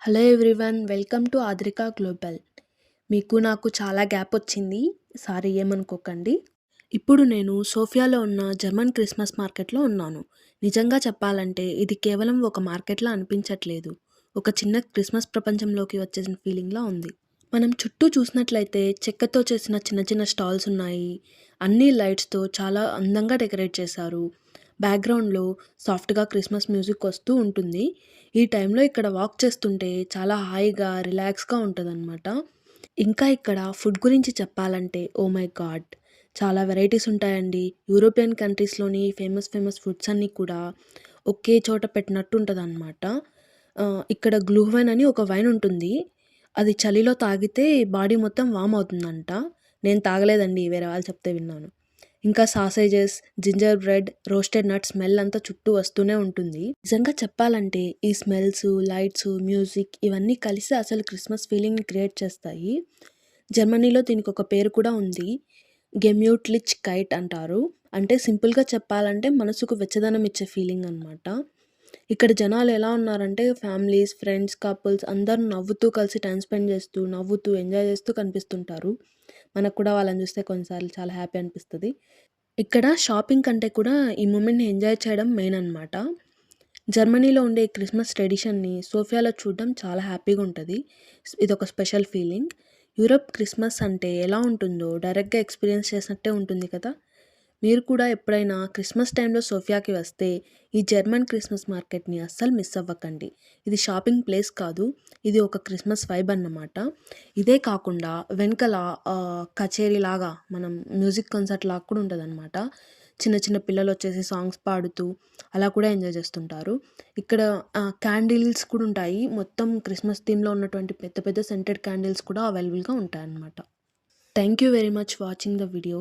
Hello everyone, welcome to Adrika global. మీకు నాకు చాలా గ్యాప్ వచ్చింది. సారీ ఏమనుకోకండి. ఇప్పుడు నేను సోఫియాలో ఉన్న జర్మన్ క్రిస్మస్ మార్కెట్లో ఉన్నాను. నిజంగా చెప్పాలంటే ఇది కేవలం ఒక మార్కెట్లా అనిపించట్లేదు. ఒక చిన్న క్రిస్మస్ ప్రపంచంలోకి వచ్చేసిన ఫీలింగ్లా ఉంది. మనం చుట్టూ చూసినట్లయితే చెక్కతో చేసిన చిన్న చిన్న స్టాల్స్ ఉన్నాయి. అన్ని లైట్స్తో చాలా అందంగా డెకరేట్ చేశారు. బ్యాక్గ్రౌండ్లో సాఫ్ట్గా క్రిస్మస్ మ్యూజిక్ వస్తూ ఉంటుంది. ఈ టైంలో ఇక్కడ వాక్ చేస్తుంటే చాలా హాయిగా రిలాక్స్గా ఉంటుందన్నమాట. ఇంకా ఇక్కడ ఫుడ్ గురించి చెప్పాలంటే ఓ మై గాడ్, చాలా వెరైటీస్ ఉంటాయండి. యూరోపియన్ కంట్రీస్లోని ఫేమస్ ఫేమస్ ఫుడ్స్ అన్నీ కూడా ఒకే చోట పెట్టినట్టు ఉంటుందన్నమాట. ఇక్కడ గ్లూహ్వైన్ అని ఒక వైన్ ఉంటుంది. అది చలిలో తాగితే బాడీ మొత్తం వామ్ అవుతుందంట. నేను తాగలేదండి, వేరే వాళ్ళు చెప్తే విన్నాను. ఇంకా sausages, ginger bread, roasted nuts smell అంతా చుట్టూ వస్తూనే ఉంటుంది. నిజంగా చెప్పాలంటే ఈ స్మెల్స్, లైట్స్, మ్యూజిక్ ఇవన్నీ కలిసి అసలు క్రిస్మస్ ఫీలింగ్ని క్రియేట్ చేస్తాయి. జర్మనీలో దీనికి ఒక పేరు కూడా ఉంది, గెమ్యూట్లిచ్ కైట్ అంటారు. అంటే సింపుల్గా చెప్పాలంటే మనసుకు వెచ్చదనం ఇచ్చే ఫీలింగ్ అనమాట. ఇక్కడ జనాలు ఎలా ఉన్నారంటే ఫ్యామిలీస్, ఫ్రెండ్స్, కపుల్స్ అందరూ నవ్వుతూ కలిసి టైం స్పెండ్ చేస్తూ, నవ్వుతూ, ఎంజాయ్ చేస్తూ కనిపిస్తుంటారు. మనకు కూడా వాళ్ళని చూస్తే కొన్నిసార్లు చాలా హ్యాపీ అనిపిస్తది. ఇక్కడ షాపింగ్ కంటే కూడా ఈ మూమెంట్‌ని ఎంజాయ్ చేయడం మెయిన్ అనమాట. జర్మనీలో ఉండే క్రిస్మస్ ట్రెడిషన్‌ని సోఫియాలో చూడడం చాలా హ్యాపీగా ఉంటది. ఇదొక స్పెషల్ ఫీలింగ్. యూరప్ క్రిస్మస్ అంటే ఎలా ఉంటుందో డైరెక్ట్‌గా ఎక్స్‌పీరియన్స్ చేసినట్టే ఉంటుంది కదా! మీరు కూడా ఎప్పుడైనా క్రిస్మస్ టైంలో సోఫియాకి వస్తే ఈ జర్మన్ క్రిస్మస్ మార్కెట్‌ని అస్సలు మిస్ అవ్వకండి. ఇది షాపింగ్ ప్లేస్ కాదు, ఇది ఒక క్రిస్మస్ వైబ్ అన్నమాట. ఇదే కాకుండా వెనకాల కచేరీలాగా మనం మ్యూజిక్ కాన్సర్ట్ లాగా కూడా ఉంటదనమాట. చిన్న చిన్న పిల్లలొచ్చేసి సాంగ్స్ పాడుతూ అలా కూడా ఎంజాయ్ చేస్తుంటారు. ఇక్కడ క్యాండిల్స్ కూడా ఉంటాయి. మొత్తం క్రిస్మస్ థీమ్‌లో ఉన్నటువంటి పెద్ద పెద్ద సెంటెడ్ క్యాండిల్స్ కూడా అవైలబుల్‌గా ఉంటాయన్నమాట. Thank you very much watching the video.